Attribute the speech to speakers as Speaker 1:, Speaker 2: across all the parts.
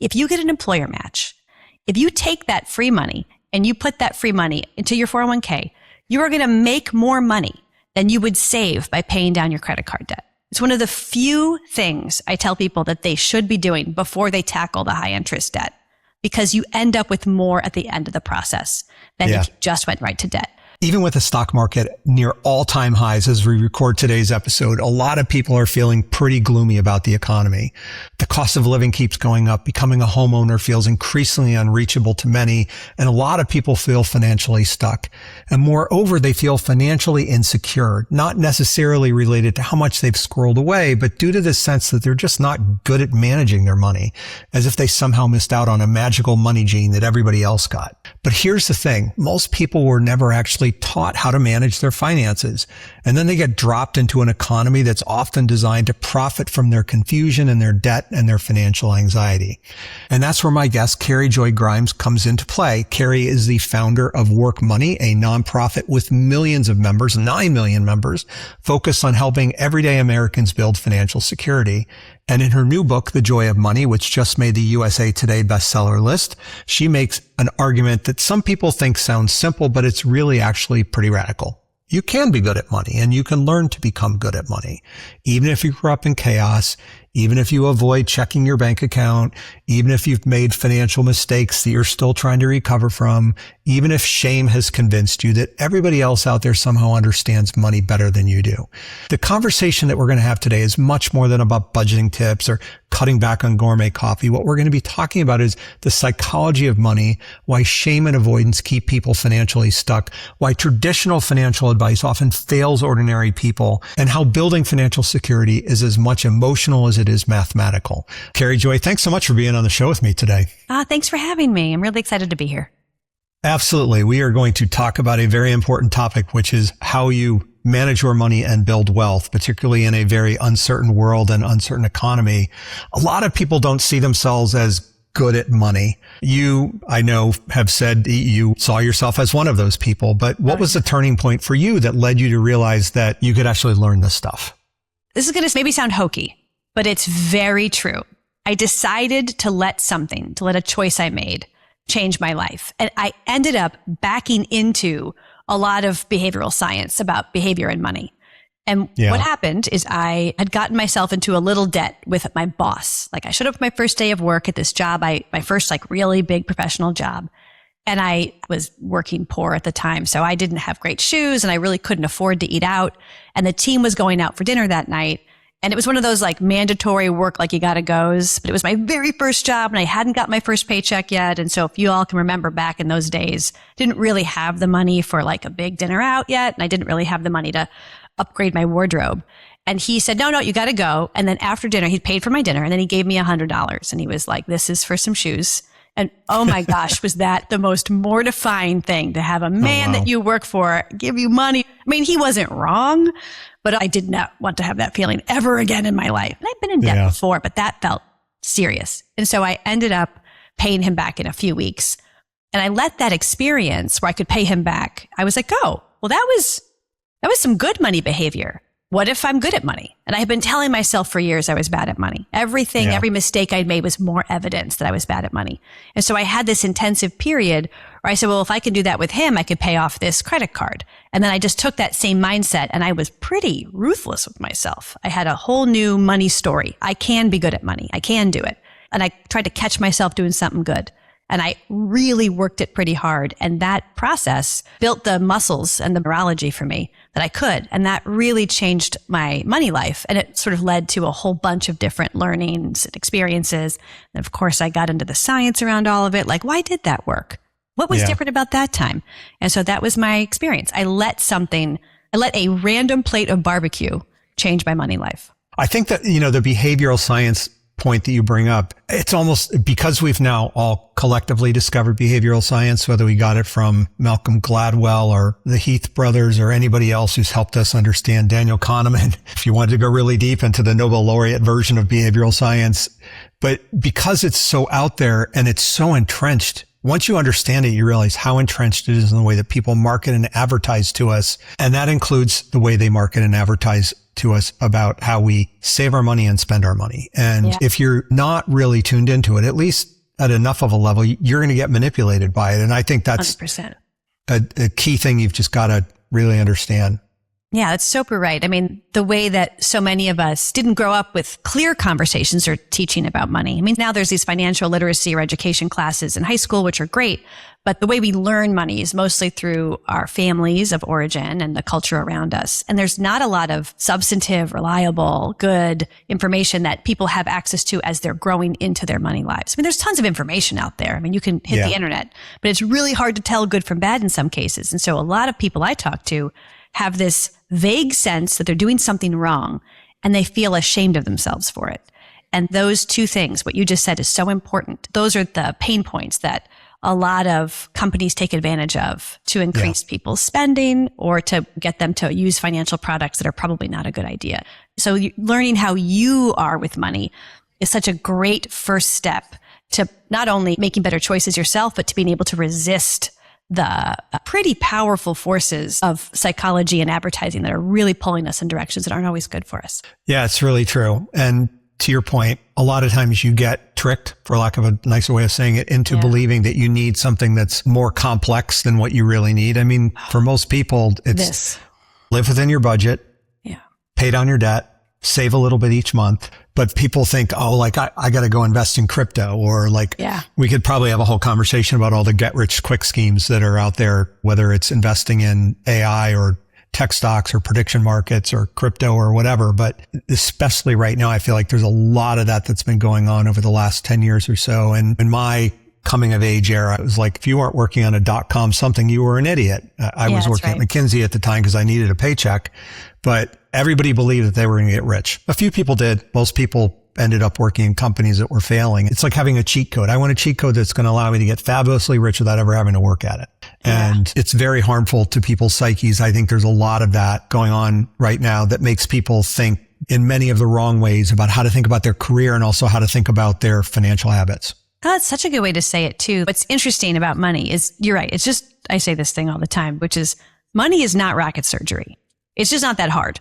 Speaker 1: if you get an employer match, if you take that free money and you put that free money into your 401k, you are going to make more money than you would save by paying down your credit card debt. It's one of the few things I tell people that they should be doing before they tackle the high interest debt, because you end up with more at the end of the process than if you just went right to debt.
Speaker 2: Even with the stock market near all-time highs as we record today's episode, a lot of people are feeling pretty gloomy about the economy. The cost of living keeps going up. Becoming a homeowner feels increasingly unreachable to many, and a lot of people feel financially stuck. And moreover, they feel financially insecure, not necessarily related to how much they've squirreled away, but due to the sense that they're just not good at managing their money, as if they somehow missed out on a magical money gene that everybody else got. But here's the thing. Most people were never actually taught how to manage their finances. And then they get dropped into an economy that's often designed to profit from their confusion and their debt and their financial anxiety. And that's where my guest, Carrie Joy Grimes, comes into play. Carrie is the founder of Work Money, a nonprofit with millions of members, 9 million members, focused on helping everyday Americans build financial security. And in her new book, The Joy of Money, which just made the USA Today bestseller list, she makes an argument that some people think sounds simple, but it's really actually pretty radical. You can be good at money, and you can learn to become good at money. Even if you grew up in chaos, even if you avoid checking your bank account, even if you've made financial mistakes that you're still trying to recover from, even if shame has convinced you that everybody else out there somehow understands money better than you do. The conversation that we're going to have today is much more than about budgeting tips or cutting back on gourmet coffee. What we're going to be talking about is the psychology of money, why shame and avoidance keep people financially stuck, why traditional financial advice often fails ordinary people, and how building financial security is as much emotional as it is mathematical. Carrie Joy, thanks so much for being on the show with me today.
Speaker 1: Thanks for having me. I'm really excited to be here.
Speaker 2: Absolutely. We are going to talk about a very important topic, which is how you manage your money and build wealth, particularly in a very uncertain world and uncertain economy. A lot of people don't see themselves as good at money. You, I know, have said you saw yourself as one of those people, but what was the turning point for you that led you to realize that you could actually learn this stuff?
Speaker 1: This is going to maybe sound hokey, but it's very true. I decided to let a choice I made change my life. And I ended up backing into a lot of behavioral science about behavior and money. And what happened is I had gotten myself into a little debt with my boss. Like I showed up my first day of work at this job, my first like really big professional job. And I was working poor at the time. So I didn't have great shoes and I really couldn't afford to eat out. And the team was going out for dinner that night. And it was one of those like mandatory work, like you gotta goes, but it was my very first job and I hadn't got my first paycheck yet. And so if you all can remember back in those days, didn't really have the money for like a big dinner out yet. And I didn't really have the money to upgrade my wardrobe. And he said, no, you gotta go. And then after dinner, he paid for my dinner and then he gave me $100 and he was like, this is for some shoes. And oh my gosh, was that the most mortifying thing to have a man that you work for give you money. I mean, he wasn't wrong, but I did not want to have that feeling ever again in my life. And I've been in debt before, but that felt serious. And so I ended up paying him back in a few weeks. And I let that experience where I could pay him back. I was like, oh, well, that was some good money behavior. What if I'm good at money? And I had been telling myself for years I was bad at money. Every mistake I'd made was more evidence that I was bad at money. And so I had this intensive period where I said, well, if I can do that with him, I could pay off this credit card. And then I just took that same mindset and I was pretty ruthless with myself. I had a whole new money story. I can be good at money. I can do it. And I tried to catch myself doing something good. And I really worked it pretty hard. And that process built the muscles and the neurology for me that I could. And that really changed my money life. And it sort of led to a whole bunch of different learnings and experiences. And of course, I got into the science around all of it. Like, why did that work? What was different about that time? And so that was my experience. I let a random plate of barbecue change my money life.
Speaker 2: I think that, the behavioral science point that you bring up, it's almost because we've now all collectively discovered behavioral science, whether we got it from Malcolm Gladwell or the Heath brothers or anybody else who's helped us understand Daniel Kahneman, if you wanted to go really deep into the Nobel laureate version of behavioral science. But because it's so out there and it's so entrenched, once you understand it, you realize how entrenched it is in the way that people market and advertise to us. And that includes the way they market and advertise to us about how we save our money and spend our money. And
Speaker 1: Yeah.
Speaker 2: if you're not really tuned into it, at least at enough of a level, you're going to get manipulated by it. And I think that's
Speaker 1: 100%.
Speaker 2: a key thing you've just got to really understand.
Speaker 1: Yeah, that's super right. I mean, the way that so many of us didn't grow up with clear conversations or teaching about money. I mean, now there's these financial literacy or education classes in high school, which are great. But the way we learn money is mostly through our families of origin and the culture around us. And there's not a lot of substantive, reliable, good information that people have access to as they're growing into their money lives. I mean, there's tons of information out there. I mean, you can hit the internet, but it's really hard to tell good from bad in some cases. And so a lot of people I talk to have this vague sense that they're doing something wrong and they feel ashamed of themselves for it. And those two things, what you just said, is so important. Those are the pain points that a lot of companies take advantage of to increase people's spending or to get them to use financial products that are probably not a good idea. So learning how you are with money is such a great first step to not only making better choices yourself, but to being able to resist the pretty powerful forces of psychology and advertising that are really pulling us in directions that aren't always good for us.
Speaker 2: Yeah, it's really true. And to your point, a lot of times you get tricked, for lack of a nicer way of saying it, into believing that you need something that's more complex than what you really need. I mean, for most people, it's live within your budget, pay down your debt, save a little bit each month. But people think, oh, like I got to go invest in crypto, or like we could probably have a whole conversation about all the get rich quick schemes that are out there, whether it's investing in AI or tech stocks or prediction markets or crypto or whatever. But especially right now, I feel like there's a lot of that that's been going on over the last 10 years or so. And in my coming of age era, it was like, if you weren't working on a .com something, you were an idiot. I was working at McKinsey at the time because I needed a paycheck, but everybody believed that they were going to get rich. A few people did. Most people ended up working in companies that were failing. It's like having a cheat code. I want a cheat code that's going to allow me to get fabulously rich without ever having to work at it. And it's very harmful to people's psyches. I think there's a lot of that going on right now that makes people think in many of the wrong ways about how to think about their career and also how to think about their financial habits.
Speaker 1: Oh, that's such a good way to say it too. What's interesting about money is, you're right. It's just, I say this thing all the time, which is money is not rocket surgery. It's just not that hard.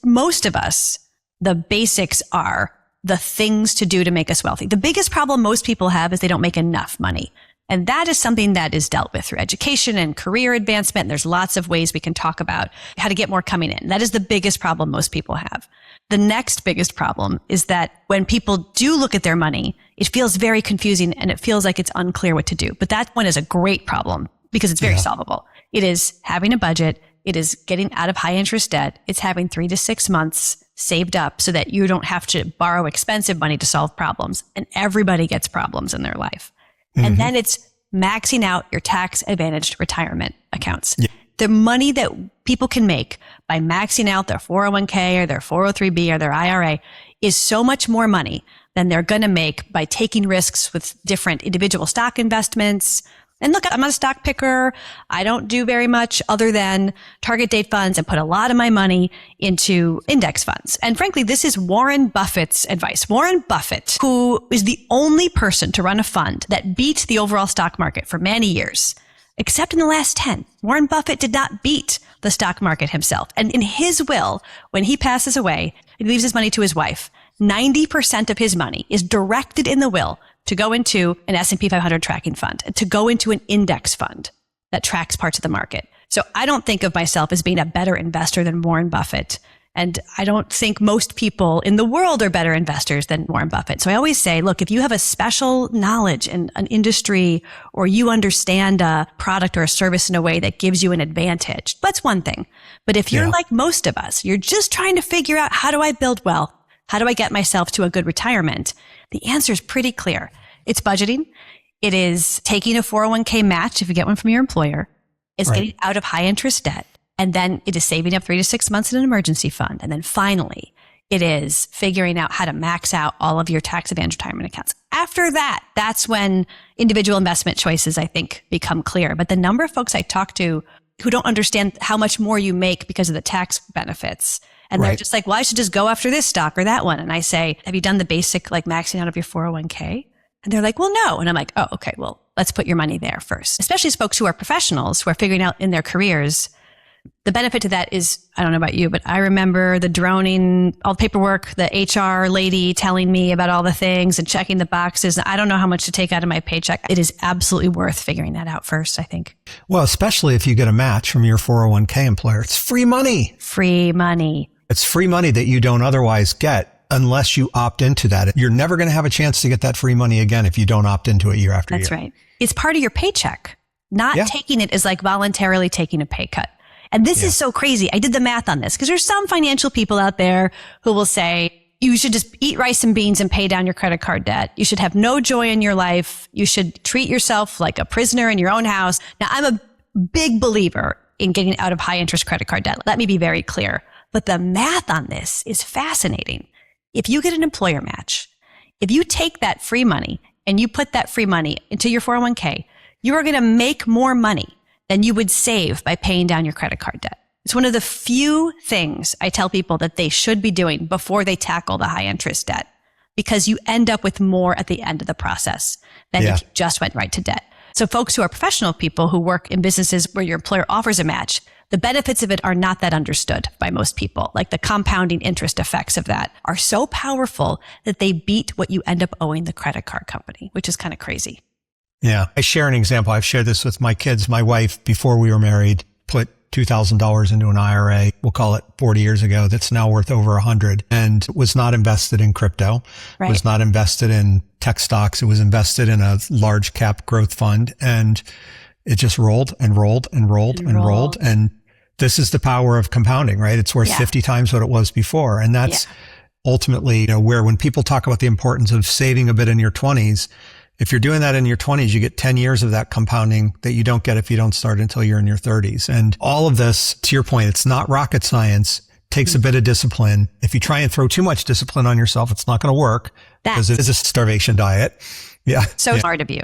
Speaker 1: Most of us, the basics are the things to do to make us wealthy. The biggest problem most people have is they don't make enough money. And that is something that is dealt with through education and career advancement. And there's lots of ways we can talk about how to get more coming in. That is the biggest problem most people have. The next biggest problem is that when people do look at their money, it feels very confusing and it feels like it's unclear what to do. But that one is a great problem because it's very solvable. It is having a budget. It is getting out of high interest debt. It's having 3 to 6 months saved up so that you don't have to borrow expensive money to solve problems. And everybody gets problems in their life. And then it's maxing out your tax advantaged retirement accounts. The money that people can make by maxing out their 401k or their 403b or their IRA is so much more money than they're going to make by taking risks with different individual stock investments. And look, I'm not a stock picker. I don't do very much other than target date funds and put a lot of my money into index funds. And frankly, this is Warren Buffett's advice. Warren Buffett, who is the only person to run a fund that beat the overall stock market for many years, except in the last 10. Warren Buffett did not beat the stock market himself. And in his will, when he passes away, he leaves his money to his wife. 90% of his money is directed in the will to go into an S&P 500 tracking fund, to go into an index fund that tracks parts of the market. So I don't think of myself as being a better investor than Warren Buffett. And I don't think most people in the world are better investors than Warren Buffett. So I always say, look, if you have a special knowledge in an industry or you understand a product or a service in a way that gives you an advantage, that's one thing. But if you're like most of us, you're just trying to figure out, how do I build wealth? How do I get myself to a good retirement? The answer is pretty clear. It's budgeting. It is taking a 401k match if you get one from your employer. It's getting out of high interest debt. And then it is saving up 3 to 6 months in an emergency fund. And then finally, it is figuring out how to max out all of your tax advantage retirement accounts. After that, that's when individual investment choices, I think, become clear. But the number of folks I talk to who don't understand how much more you make because of the tax benefits, and they're just like, well, I should just go after this stock or that one. And I say, have you done the basic like maxing out of your 401k? And they're like, well, no. And I'm like, oh, okay, well, let's put your money there first. Especially as folks who are professionals who are figuring out in their careers, The benefit to that is, I don't know about you, but I remember the droning, all the paperwork, the HR lady telling me about all the things and checking the boxes. I don't know how much to take out of my paycheck. It is absolutely worth figuring that out first, I think.
Speaker 2: Well, especially if you get a match from your 401k employer. It's free money.
Speaker 1: Free money.
Speaker 2: It's free money that you don't otherwise get unless you opt into that. You're never going to have a chance to get that free money again if you don't opt into it year after year.
Speaker 1: That's right. It's part of your paycheck. Not taking it is like voluntarily taking a pay cut. And this is so crazy. I did the math on this because there's some financial people out there who will say, you should just eat rice and beans and pay down your credit card debt. You should have no joy in your life. You should treat yourself like a prisoner in your own house. Now, I'm a big believer in getting out of high interest credit card debt. Let me be very clear. But the math on this is fascinating. If you get an employer match, if you take that free money and you put that free money into your 401k, you are going to make more money than you would save by paying down your credit card debt. It's one of the few things I tell people that they should be doing before they tackle the high interest debt, because you end up with more at the end of the process than if you just went right to debt. So folks who are professional people who work in businesses where your employer offers a match, the benefits of it are not that understood by most people. Like the compounding interest effects of that are so powerful that they beat what you end up owing the credit card company, which is kind of crazy.
Speaker 2: Yeah. I share an example. I've shared this with my kids. My wife, before we were married, put $2,000 into an IRA, we'll call it 40 years ago, that's now worth over 100, and was not invested in crypto, was not invested in tech stocks. It was invested in a large cap growth fund, and it just rolled and rolled and rolled and rolled. And this is the power of compounding, right? It's worth 50 times what it was before. And that's ultimately, where when people talk about the importance of saving a bit in your 20s, if you're doing that in your 20s, you get 10 years of that compounding that you don't get if you don't start until you're in your 30s. And all of this, to your point, it's not rocket science, takes a bit of discipline. If you try and throw too much discipline on yourself, it's not going to work because it is a starvation diet. Yeah.
Speaker 1: So hard of you.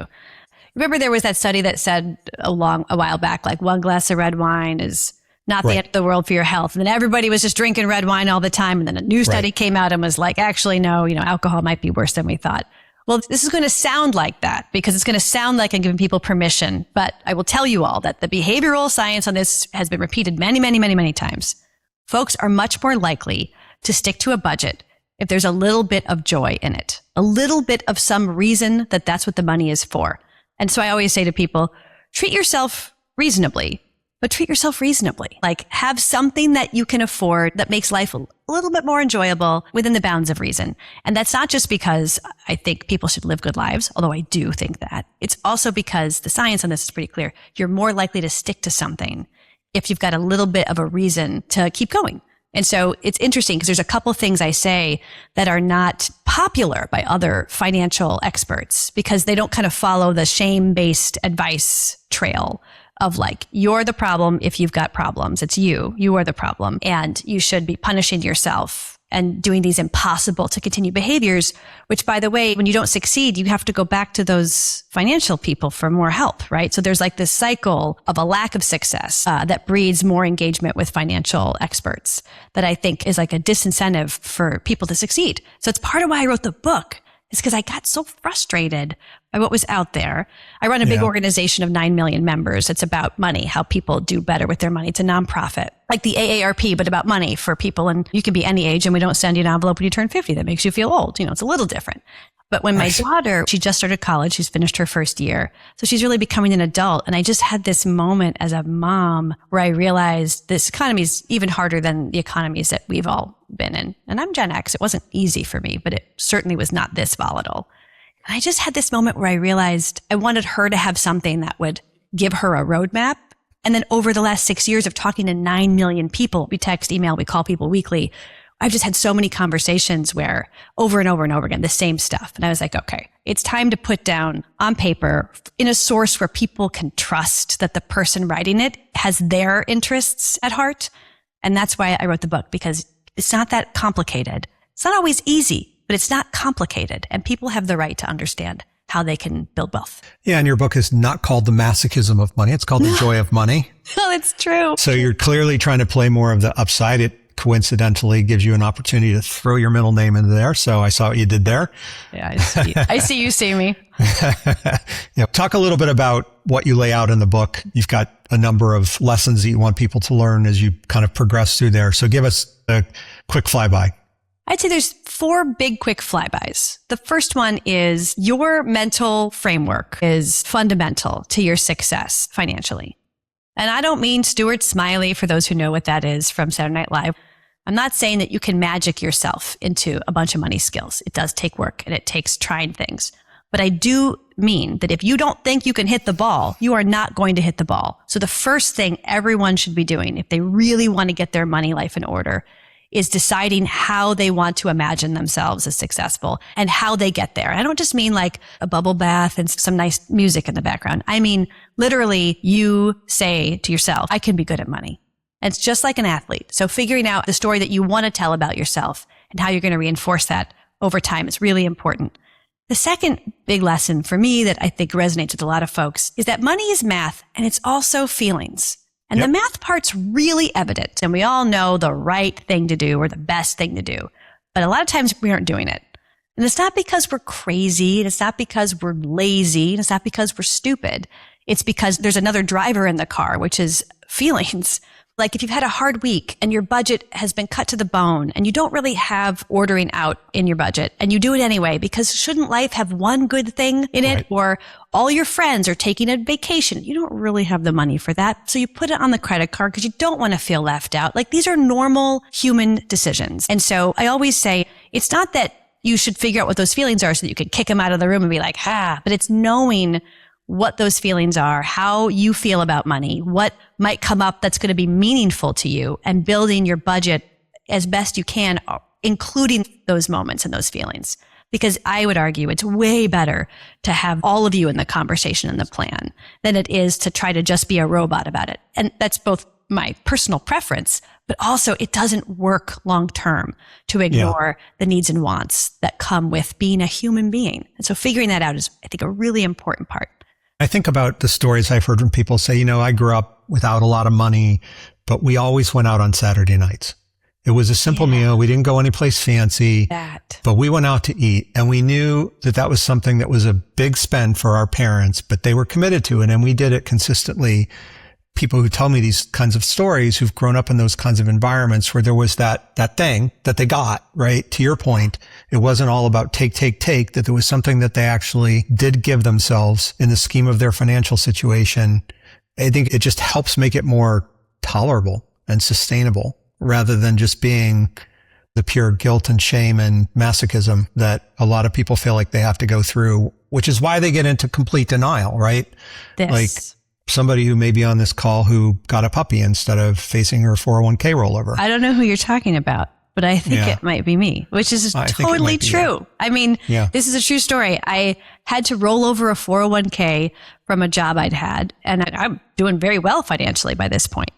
Speaker 1: Remember there was that study that said a while back, like one glass of red wine is not the end of the world for your health. And then everybody was just drinking red wine all the time. And then a new study came out and was like, actually, no, alcohol might be worse than we thought. Well, this is going to sound like that because it's going to sound like I'm giving people permission. But I will tell you all that the behavioral science on this has been repeated many, many, many, many times. Folks are much more likely to stick to a budget if there's a little bit of joy in it, a little bit of some reason that that's what the money is for. And so I always say to people, treat yourself reasonably, but treat yourself reasonably. Like have something that you can afford that makes life a little bit more enjoyable within the bounds of reason. And that's not just because I think people should live good lives, although I do think that. It's also because the science on this is pretty clear. You're more likely to stick to something if you've got a little bit of a reason to keep going. And so it's interesting because there's a couple things I say that are not popular by other financial experts because they don't kind of follow the shame-based advice trail of like, you're the problem if you've got problems. It's you. You are the problem. And you should be punishing yourself and doing these impossible to continue behaviors, which, by the way, when you don't succeed, you have to go back to those financial people for more help, right? So there's like this cycle of a lack of success that breeds more engagement with financial experts that I think is like a disincentive for people to succeed. So it's part of why I wrote the book. It's because I got so frustrated by what was out there. I run a big organization of 9 million members. It's about money, how people do better with their money. It's a nonprofit, like the AARP, but about money for people. And you can be any age, and we don't send you an envelope when you turn 50 that makes you feel old. It's a little different. But when my daughter, she just started college, she's finished her first year. So she's really becoming an adult. And I just had this moment as a mom where I realized this economy is even harder than the economies that we've all been in. And I'm Gen X. It wasn't easy for me, but it certainly was not this volatile. And I just had this moment where I realized I wanted her to have something that would give her a roadmap. And then over the last 6 years of talking to 9 million people, we text, email, we call people weekly, I've just had so many conversations where over and over and over again, the same stuff. And I was like, okay, it's time to put down on paper in a source where people can trust that the person writing it has their interests at heart. And that's why I wrote the book, because it's not that complicated. It's not always easy, but it's not complicated. And people have the right to understand how they can build wealth.
Speaker 2: Yeah. And your book is not called The Masochism of Money. It's called The Joy of Money.
Speaker 1: Oh, it's true.
Speaker 2: So you're clearly trying to play more of the upside. It coincidentally gives you an opportunity to throw your middle name into there. So I saw what you did there.
Speaker 1: Yeah, I see you see me.
Speaker 2: Talk a little bit about what you lay out in the book. You've got a number of lessons that you want people to learn as you kind of progress through there. So give us a quick flyby.
Speaker 1: I'd say there's 4 big quick flybys. The first one is your mental framework is fundamental to your success financially. And I don't mean Stuart Smiley, for those who know what that is from Saturday Night Live. I'm not saying that you can magic yourself into a bunch of money skills. It does take work and it takes trying things. But I do mean that if you don't think you can hit the ball, you are not going to hit the ball. So the first thing everyone should be doing if they really want to get their money life in order is deciding how they want to imagine themselves as successful and how they get there. I don't just mean like a bubble bath and some nice music in the background. I mean, literally, you say to yourself, I can be good at money. And it's just like an athlete. So figuring out the story that you want to tell about yourself and how you're going to reinforce that over time is really important. The second big lesson for me that I think resonates with a lot of folks is that money is math and it's also feelings. And the math part's really evident. And we all know the right thing to do or the best thing to do. But a lot of times we aren't doing it. And it's not because we're crazy. And it's not because we're lazy. And it's not because we're stupid. It's because there's another driver in the car, which is feelings. Like if you've had a hard week and your budget has been cut to the bone and you don't really have ordering out in your budget and you do it anyway, because shouldn't life have one good thing in it? Right. Or all your friends are taking a vacation. You don't really have the money for that. So you put it on the credit card because you don't want to feel left out. Like these are normal human decisions. And so I always say it's not that you should figure out what those feelings are so that you can kick them out of the room and be like, but it's knowing what those feelings are, how you feel about money, what might come up that's going to be meaningful to you, and building your budget as best you can, including those moments and those feelings. Because I would argue it's way better to have all of you in the conversation and the plan than it is to try to just be a robot about it. And that's both my personal preference, but also it doesn't work long term to ignore the needs and wants that come with being a human being. And so figuring that out is, I think, a really important part.
Speaker 2: I think about the stories I've heard from people say, I grew up without a lot of money, but we always went out on Saturday nights. It was a simple meal. We didn't go anyplace fancy, but we went out to eat, and we knew that that was something that was a big spend for our parents, but they were committed to it, and we did it consistently. People who tell me these kinds of stories who've grown up in those kinds of environments where there was that thing that they got, right? To your point, it wasn't all about take, that there was something that they actually did give themselves in the scheme of their financial situation. I think it just helps make it more tolerable and sustainable rather than just being the pure guilt and shame and masochism that a lot of people feel like they have to go through, which is why they get into complete denial, right? Like somebody who may be on this call who got a puppy instead of facing her 401k rollover.
Speaker 1: I don't know who you're talking about, but I think it might be me, which is totally true. I mean, this is a true story. I had to roll over a 401k from a job I'd had, and I'm doing very well financially by this point.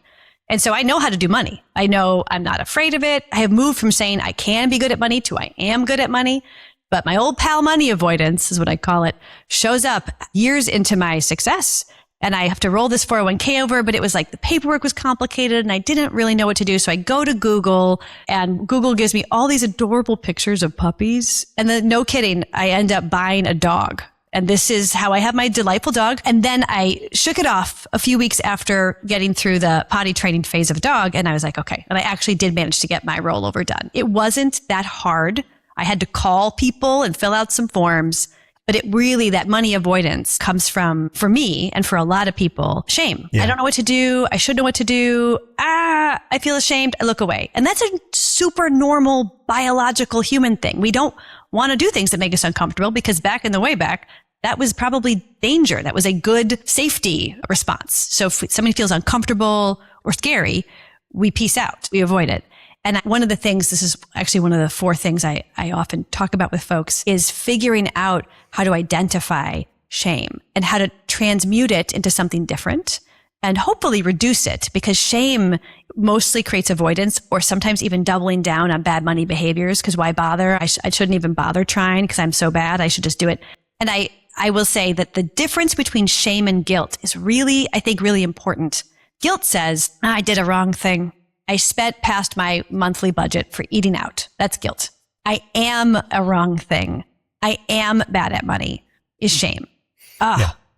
Speaker 1: And so I know how to do money. I know I'm not afraid of it. I have moved from saying I can be good at money to I am good at money. But my old pal money avoidance is what I call it, shows up years into my success. And I have to roll this 401k over, but it was like the paperwork was complicated and I didn't really know what to do. So I go to Google and Google gives me all these adorable pictures of puppies. And then no kidding, I end up buying a dog. And this is how I have my delightful dog. And then I shook it off a few weeks after getting through the potty training phase of dog. And I was like, okay. And I actually did manage to get my rollover done. It wasn't that hard. I had to call people and fill out some forms. But it really, that money avoidance comes from, for me and for a lot of people, shame. I don't know what to do. I should know what to do. I feel ashamed. I look away. And that's a super normal biological human thing. We don't want to do things that make us uncomfortable because back in the way back, that was probably danger. That was a good safety response. So if somebody feels uncomfortable or scary, we peace out. We avoid it. And one of the things, this is actually one of the 4 things I often talk about with folks, is figuring out how to identify shame and how to transmute it into something different and hopefully reduce it, because shame mostly creates avoidance or sometimes even doubling down on bad money behaviors. Because why bother? I shouldn't even bother trying because I'm so bad. I should just do it. And I will say that the difference between shame and guilt is really, I think, really important. Guilt says, I did a wrong thing. I spent past my monthly budget for eating out. That's guilt. I am a wrong thing. I am bad at money is shame.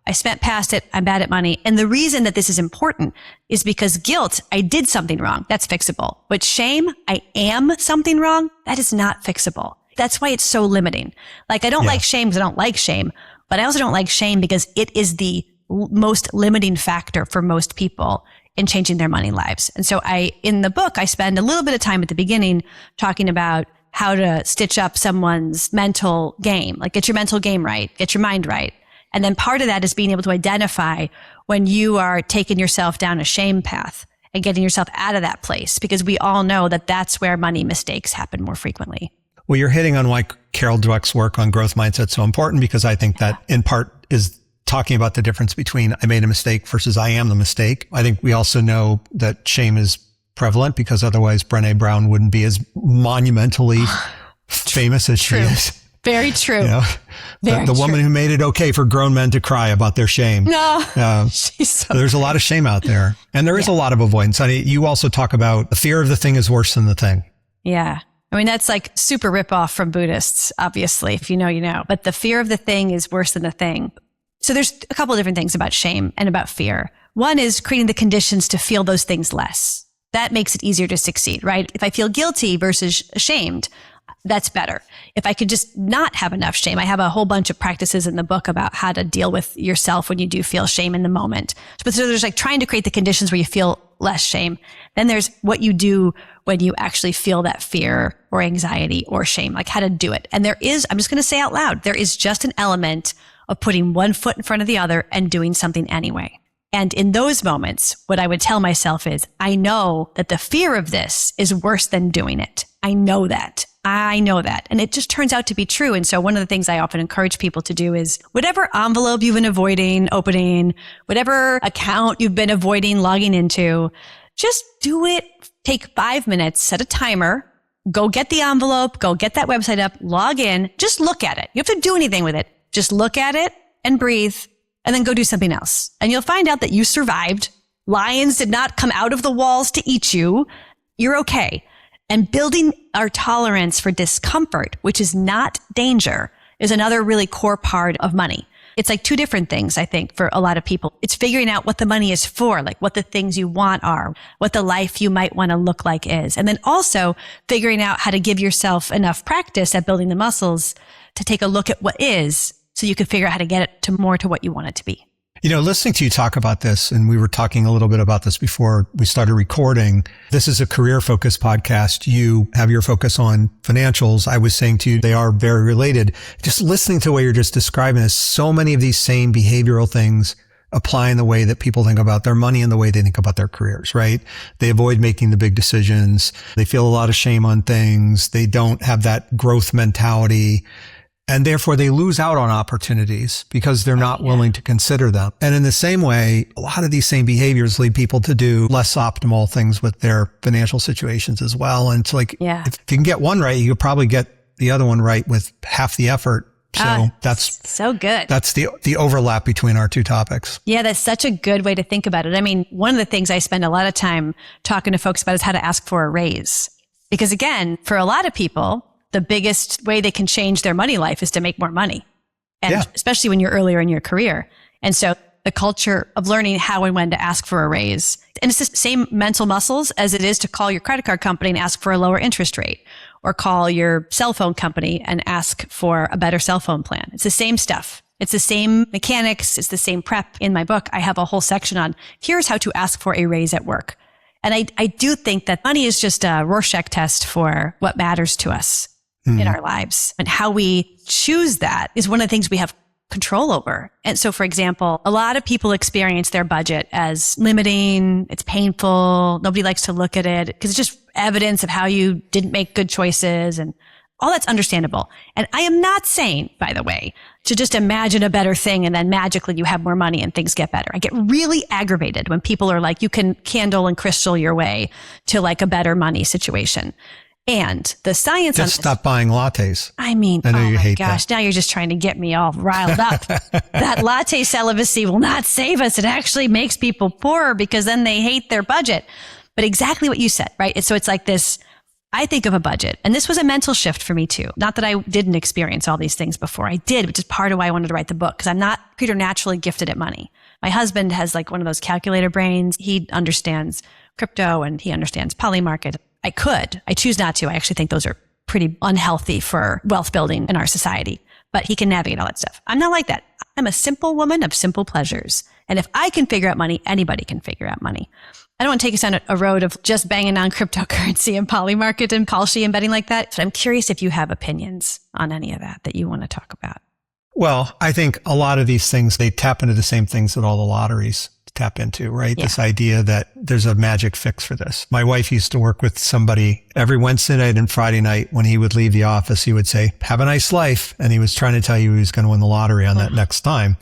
Speaker 1: I spent past it. I'm bad at money. And the reason that this is important is because guilt, I did something wrong. That's fixable. But shame, I am something wrong. That is not fixable. That's why it's so limiting. Like, I don't like shame because I don't like shame, but I also don't like shame because it is the most limiting factor for most people in changing their money lives. And so in the book, I spend a little bit of time at the beginning talking about how to stitch up someone's mental game, like get your mental game right, get your mind right. And then part of that is being able to identify when you are taking yourself down a shame path and getting yourself out of that place, because we all know that that's where money mistakes happen more frequently.
Speaker 2: Well, you're hitting on why Carol Dweck's work on growth mindset is so important, because I think that in part is talking about the difference between I made a mistake versus I am the mistake. I think we also know that shame is prevalent, because otherwise Brené Brown wouldn't be as monumentally famous as she is.
Speaker 1: Very true.
Speaker 2: You know, the woman who made it okay for grown men to cry about their shame.
Speaker 1: No, she's so
Speaker 2: there's a lot of shame out there, and there is a lot of avoidance. You also talk about the fear of the thing is worse than the thing.
Speaker 1: Yeah. I mean, that's like super ripoff from Buddhists, obviously. If you know, you know. But the fear of the thing is worse than the thing. So there's a couple of different things about shame and about fear. One is creating the conditions to feel those things less. That makes it easier to succeed, right? If I feel guilty versus ashamed, that's better. If I could just not have enough shame, I have a whole bunch of practices in the book about how to deal with yourself when you do feel shame in the moment. But so there's like trying to create the conditions where you feel less shame. Then there's what you do when you actually feel that fear or anxiety or shame, like how to do it. And there is, I'm just going to say out loud, there is just an element of putting one foot in front of the other and doing something anyway. And in those moments, what I would tell myself is, I know that the fear of this is worse than doing it. I know that. And it just turns out to be true. And so one of the things I often encourage people to do is whatever envelope you've been avoiding opening, whatever account you've been avoiding logging into, just do it. Take 5 minutes, set a timer, go get the envelope, go get that website up, log in, just look at it. You don't have to do anything with it. Just look at it and breathe, and then go do something else. And you'll find out that you survived. Lions did not come out of the walls to eat you. You're okay. And building our tolerance for discomfort, which is not danger, is another really core part of money. It's like two different things, I think, for a lot of people. It's figuring out what the money is for, like what the things you want are, what the life you might want to look like is. And then also figuring out how to give yourself enough practice at building the muscles to take a look at what is, so you can figure out how to get it to more to what you want it to be.
Speaker 2: You know, listening to you talk about this, and we were talking a little bit about this before we started recording, this is a career-focused podcast. You have your focus on financials. I was saying to you, they are very related. Just listening to the way you're just describing this, so many of these same behavioral things apply in the way that people think about their money and the way they think about their careers, right? They avoid making the big decisions. They feel a lot of shame on things. They don't have that growth mentality. And therefore they lose out on opportunities because they're not willing to consider them. And in the same way, a lot of these same behaviors lead people to do less optimal things with their financial situations as well. And it's like, if you can get one right, you could probably get the other one right with half the effort. So that's
Speaker 1: so good.
Speaker 2: That's the overlap between our two topics.
Speaker 1: Yeah, that's such a good way to think about it. I mean, one of the things I spend a lot of time talking to folks about is how to ask for a raise. Because again, for a lot of people, the biggest way they can change their money life is to make more money. And especially when you're earlier in your career. And so the culture of learning how and when to ask for a raise. And it's the same mental muscles as it is to call your credit card company and ask for a lower interest rate, or call your cell phone company and ask for a better cell phone plan. It's the same stuff. It's the same mechanics. It's the same prep. In my book, I have a whole section on here's how to ask for a raise at work. And I do think that money is just a Rorschach test for what matters to us in our lives. And how we choose that is one of the things we have control over. And so, for example, a lot of people experience their budget as limiting. It's painful. Nobody likes to look at it because it's just evidence of how you didn't make good choices, and all that's understandable. And I am not saying, by the way, to just imagine a better thing and then magically you have more money and things get better. I get really aggravated when people are like, you can candle and crystal your way to like a better money situation. And the science on this,
Speaker 2: stop buying lattes.
Speaker 1: I mean,
Speaker 2: I know you hate
Speaker 1: gosh, now you're just trying to get me all riled up. That latte celibacy will not save us. It actually makes people poorer because then they hate their budget. But exactly what you said, right? So it's like this I think of a budget, and this was a mental shift for me too. Not that I didn't experience all these things before. I did, which is part of why I wanted to write the book, because I'm not preternaturally gifted at money. My husband has like one of those calculator brains. He understands crypto and he understands polymarket. I choose not to. I actually think those are pretty unhealthy for wealth building in our society, but he can navigate all that stuff. I'm not like that. I'm a simple woman of simple pleasures. And if I can figure out money, anybody can figure out money. I don't want to take us on a road of just banging on cryptocurrency and polymarket and Kalshi and betting like that. But I'm curious if you have opinions on any of that you want to talk about.
Speaker 2: Well, I think a lot of these things, they tap into the same things that all the lotteries tap into, right? Yeah. This idea that there's a magic fix for this. My wife used to work with somebody every Wednesday night and Friday night. When he would leave the office, he would say, "Have a nice life." And he was trying to tell you he was going to win the lottery on that next time.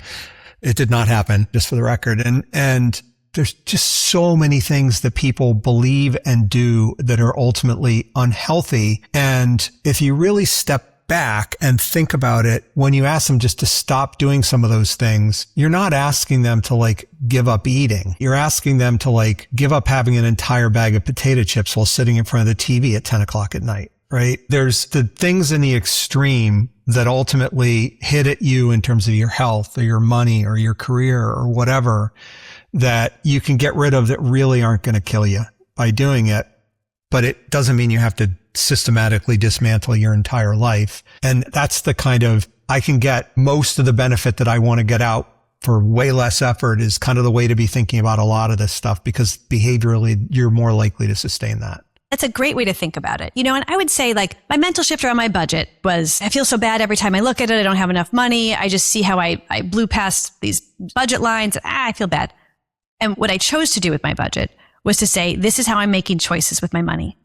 Speaker 2: It did not happen, just for the record. And there's just so many things that people believe and do that are ultimately unhealthy. And if you really step back and think about it, when you ask them just to stop doing some of those things, you're not asking them to like give up eating. You're asking them to like give up having an entire bag of potato chips while sitting in front of the TV at 10 o'clock at night, right? There's the things in the extreme that ultimately hit at you in terms of your health or your money or your career or whatever that you can get rid of that really aren't going to kill you by doing it. But it doesn't mean you have to systematically dismantle your entire life. And that's the kind of, I can get most of the benefit that I want to get out for way less effort is kind of the way to be thinking about a lot of this stuff, because behaviorally, you're more likely to sustain that.
Speaker 1: That's a great way to think about it. And I would say like my mental shift around my budget was, I feel so bad every time I look at it. I don't have enough money. I just see how I blew past these budget lines. I feel bad. And what I chose to do with my budget was to say, this is how I'm making choices with my money.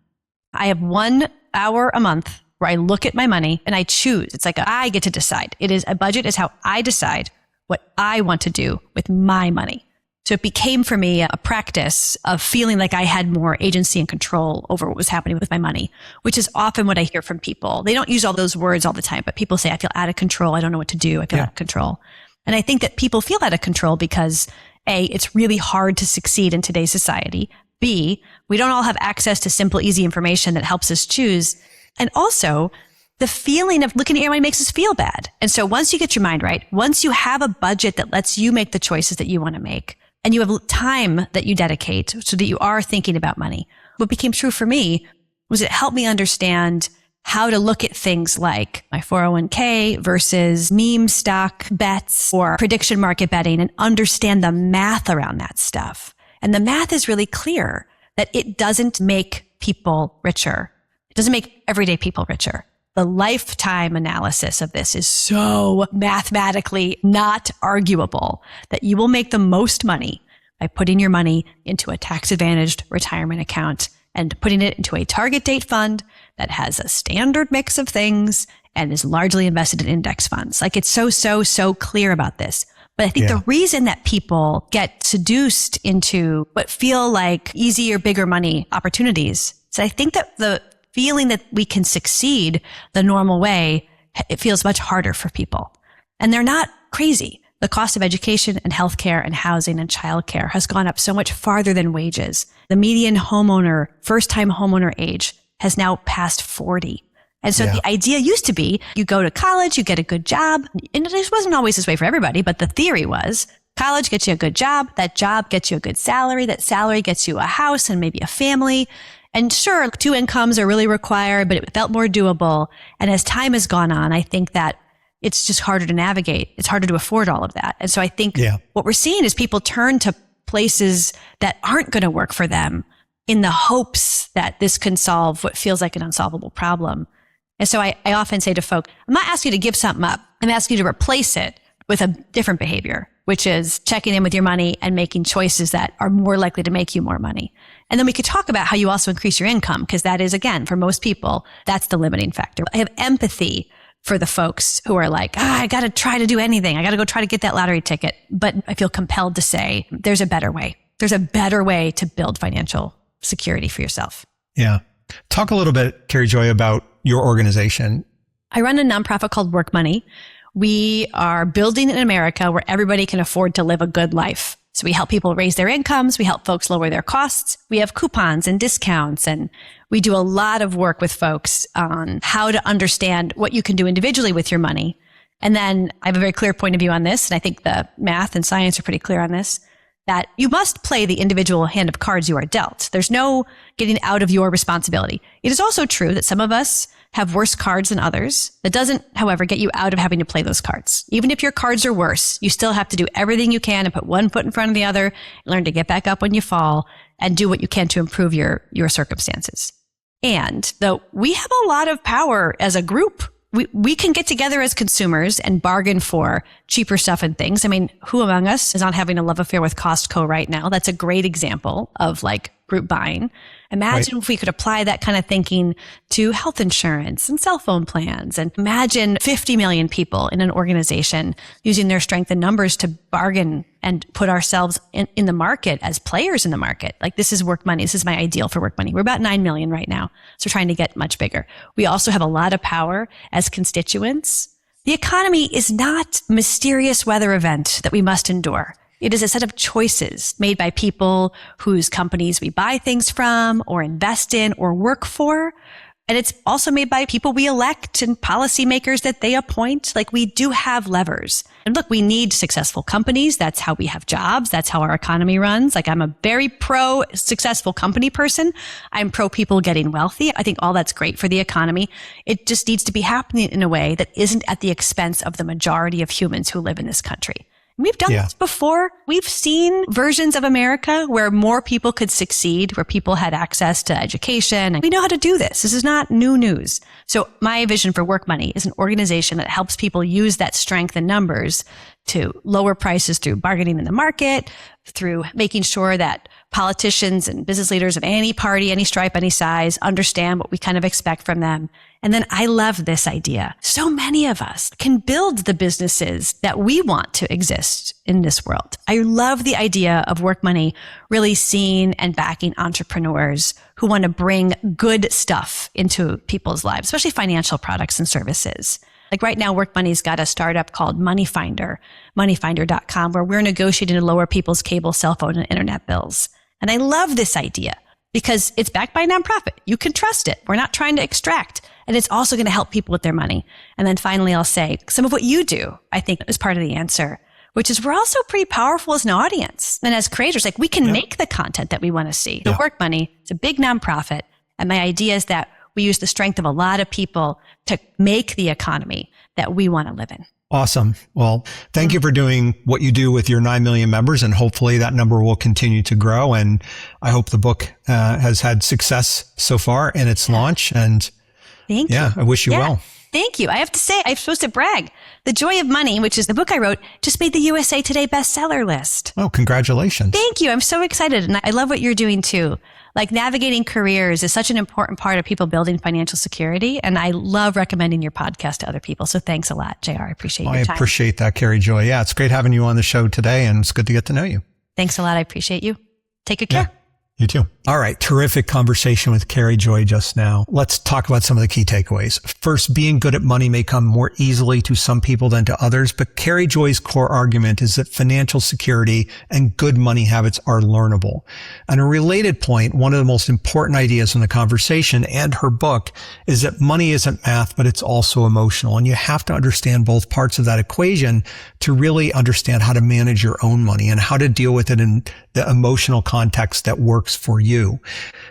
Speaker 1: I have 1 hour a month where I look at my money and I choose. It's like I get to decide. A budget is how I decide what I want to do with my money. So it became for me a practice of feeling like I had more agency and control over what was happening with my money, which is often what I hear from people. They don't use all those words all the time, but people say, I feel out of control. I don't know what to do. I feel out of control. And I think that people feel out of control because A, it's really hard to succeed in today's society. B, we don't all have access to simple, easy information that helps us choose. And also, the feeling of looking at your money makes us feel bad. And so once you get your mind right, once you have a budget that lets you make the choices that you want to make, and you have time that you dedicate so that you are thinking about money, what became true for me was it helped me understand how to look at things like my 401k versus meme stock bets or prediction market betting and understand the math around that stuff. And the math is really clear that it doesn't make people richer. It doesn't make everyday people richer. The lifetime analysis of this is so mathematically not arguable that you will make the most money by putting your money into a tax-advantaged retirement account and putting it into a target date fund that has a standard mix of things and is largely invested in index funds. Like it's so clear about this. But I think the reason that people get seduced into what feel like easier, bigger money opportunities is I think that the feeling that we can succeed the normal way, it feels much harder for people. And they're not crazy. The cost of education and healthcare and housing and childcare has gone up so much farther than wages. The median homeowner, first-time homeowner age has now passed 40. And so the idea used to be you go to college, you get a good job. And it wasn't always this way for everybody, but the theory was college gets you a good job. That job gets you a good salary. That salary gets you a house and maybe a family. And sure, 2 incomes are really required, but it felt more doable. And as time has gone on, I think that it's just harder to navigate. It's harder to afford all of that. And so I think what we're seeing is people turn to places that aren't going to work for them in the hopes that this can solve what feels like an unsolvable problem. And so I often say to folks, I'm not asking you to give something up. I'm asking you to replace it with a different behavior, which is checking in with your money and making choices that are more likely to make you more money. And then we could talk about how you also increase your income, because that is, again, for most people, that's the limiting factor. I have empathy for the folks who are like, I got to try to do anything. I got to go try to get that lottery ticket. But I feel compelled to say there's a better way. There's a better way to build financial security for yourself.
Speaker 2: Yeah. Talk a little bit, Carrie Joy, about your organization.
Speaker 1: I run a nonprofit called Work Money. We are building in America where everybody can afford to live a good life. So we help people raise their incomes. We help folks lower their costs. We have coupons and discounts, and We do a lot of work with folks on how to understand what you can do individually with your money. And then I have a very clear point of view on this. And I think the math and science are pretty clear on this, that you must play the individual hand of cards you are dealt. There's no getting out of your responsibility. It is also true that some of us have worse cards than others. That doesn't, however, get you out of having to play those cards. Even if your cards are worse, you still have to do everything you can and put one foot in front of the other, learn to get back up when you fall, and do what you can to improve your circumstances. And though we have a lot of power as a group, we can get together as consumers and bargain for cheaper stuff and things. I mean, who among us is not having a love affair with Costco right now? That's a great example of like group buying. Imagine if we could apply that kind of thinking to health insurance and cell phone plans. And imagine 50 million people in an organization using their strength in numbers to bargain and put ourselves in the market as players in the market. Like, this is work money. This is my ideal for work money. We're about 9 million right now. So we're trying to get much bigger. We also have a lot of power as constituents. The economy is not a mysterious weather event that we must endure. It is a set of choices made by people whose companies we buy things from or invest in or work for. And it's also made by people we elect and policymakers that they appoint. Like, we do have levers. And look, we need successful companies. That's how we have jobs. That's how our economy runs. Like, I'm a very pro successful company person. I'm pro people getting wealthy. I think all that's great for the economy. It just needs to be happening in a way that isn't at the expense of the majority of humans who live in this country. We've done this before. We've seen versions of America where more people could succeed, where people had access to education. And we know how to do this. This is not new news. So my vision for Work Money is an organization that helps people use that strength in numbers to lower prices through bargaining in the market, through making sure that politicians and business leaders of any party, any stripe, any size understand what we kind of expect from them. And then I love this idea. So many of us can build the businesses that we want to exist in this world. I love the idea of Work Money really seeing and backing entrepreneurs who want to bring good stuff into people's lives, especially financial products and services. Like right now, Work Money's got a startup called Money Finder, moneyfinder.com, where we're negotiating to lower people's cable, cell phone, and internet bills. And I love this idea because it's backed by a nonprofit. You can trust it. We're not trying to extract. And it's also going to help people with their money. And then finally, I'll say some of what you do, I think, is part of the answer, which is we're also pretty powerful as an audience and as creators. Like, we can make the content that we want to see. The Work Money, it's a big nonprofit. And my idea is that we use the strength of a lot of people to make the economy that we want to live in.
Speaker 2: Awesome. Well, thank you for doing what you do with your 9 million members, and hopefully that number will continue to grow. And I hope the book has had success so far in its launch. And
Speaker 1: thank you.
Speaker 2: I wish you well.
Speaker 1: Thank you. I have to say, I'm supposed to brag. The Joy of Money, which is the book I wrote, just made the USA Today bestseller list.
Speaker 2: Oh, congratulations.
Speaker 1: Thank you. I'm so excited. And I love what you're doing too. Like, navigating careers is such an important part of people building financial security. And I love recommending your podcast to other people. So thanks a lot, JR. I appreciate your time.
Speaker 2: I appreciate that, Carrie Joy. Yeah, it's great having you on the show today, and it's good to get to know you.
Speaker 1: Thanks a lot. I appreciate you. Take good care.
Speaker 2: Yeah. You too. All right. Terrific conversation with Carrie Joy just now. Let's talk about some of the key takeaways. First, being good at money may come more easily to some people than to others, but Carrie Joy's core argument is that financial security and good money habits are learnable. And a related point, one of the most important ideas in the conversation and her book is that money isn't math, but it's also emotional. And you have to understand both parts of that equation to really understand how to manage your own money and how to deal with it in the emotional context that works for you.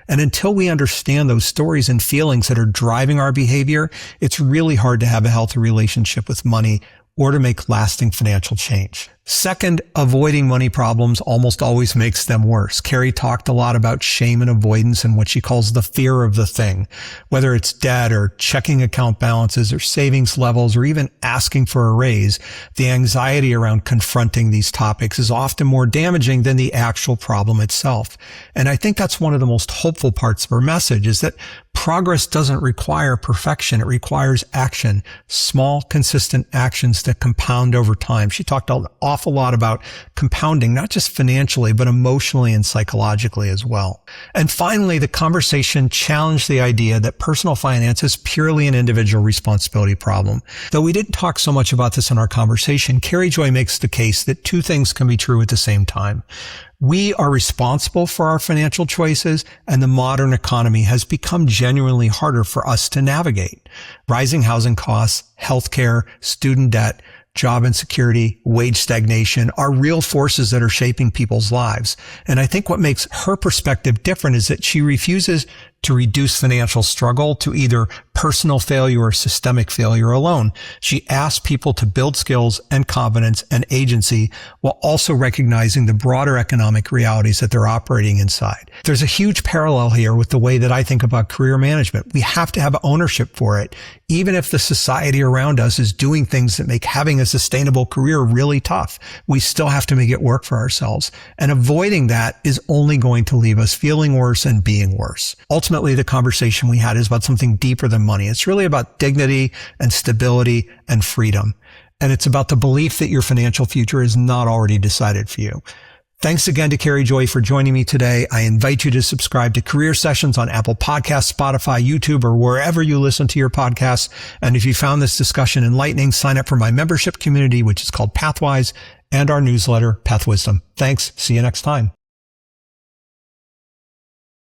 Speaker 2: And until we understand those stories and feelings that are driving our behavior, it's really hard to have a healthy relationship with money or to make lasting financial change. Second, avoiding money problems almost always makes them worse. Carrie talked a lot about shame and avoidance and what she calls the fear of the thing, whether it's debt or checking account balances or savings levels or even asking for a raise. The anxiety around confronting these topics is often more damaging than the actual problem itself. And I think that's one of the most hopeful parts of her message, is that progress doesn't require perfection. It requires action, small, consistent actions that compound over time. She talked often awful lot about compounding, not just financially, but emotionally and psychologically as well. And finally, the conversation challenged the idea that personal finance is purely an individual responsibility problem. Though we didn't talk so much about this in our conversation, Carrie Joy makes the case that two things can be true at the same time. We are responsible for our financial choices, and the modern economy has become genuinely harder for us to navigate. Rising housing costs, healthcare, student debt, job insecurity, wage stagnation are real forces that are shaping people's lives. And I think what makes her perspective different is that she refuses to reduce financial struggle to either personal failure or systemic failure alone. She asks people to build skills and confidence and agency while also recognizing the broader economic realities that they're operating inside. There's a huge parallel here with the way that I think about career management. We have to have ownership for it, even if the society around us is doing things that make having a sustainable career really tough. We still have to make it work for ourselves. And avoiding that is only going to leave us feeling worse and being worse. Ultimately, the conversation we had is about something deeper than money. It's really about dignity and stability and freedom. And it's about the belief that your financial future is not already decided for you. Thanks again to Carrie Joy for joining me today. I invite you to subscribe to Career Sessions on Apple Podcasts, Spotify, YouTube, or wherever you listen to your podcasts. And if you found this discussion enlightening, sign up for my membership community, which is called Pathwise, and our newsletter, Path Wisdom. Thanks. See you next time.